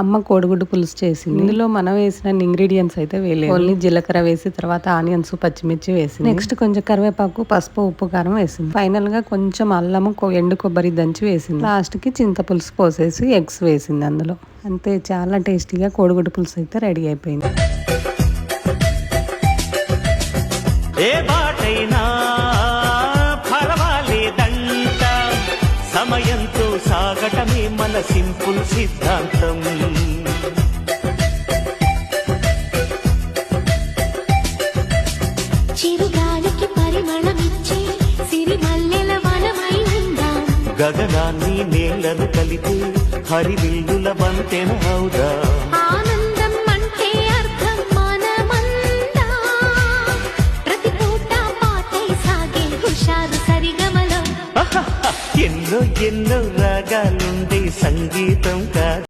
అమ్మ కోడిగుడ్డు పులుసు చేసింది. ఇందులో మనం వేసిన ఇంగ్రీడియంట్స్ అయితే వేయలేదు. ఓన్లీ జీలకర్ర వేసి తర్వాత ఆనియన్స్ పచ్చిమిర్చి వేసింది. నెక్స్ట్ కొంచెం కరివేపాకు పసుపు ఉప్పు కారం వేసింది. ఫైనల్ గా కొంచెం అల్లము ఎండు కొబ్బరి దంచి వేసింది. లాస్ట్ కి చింతపులుసు పోసేసి ఎగ్స్ వేసింది అందులో. అంతే, చాలా టేస్టీగా కోడిగుడ్డు పులుసు అయితే రెడీ అయిపోయింది. ఏ బాటైనా పర్వాలేదంట, సమయంతో సాగటమే మన సింపుల్ సిద్ధాంతం. చిరుగాలికి పరిమళమిచ్చే సిరిమల్లెల వనమై ఉందాం. గగనాన్ని నేలను కలిపి హరివిల్లుల వంతెన అవుదాం. ఆనందం అంటే అర్థం మనమందా, ప్రతి పూట పాటై సాగే హుషారు సరిగమలో. ఎన్నో ఎన్నో రాగాలుండే సంగీతం కాదు.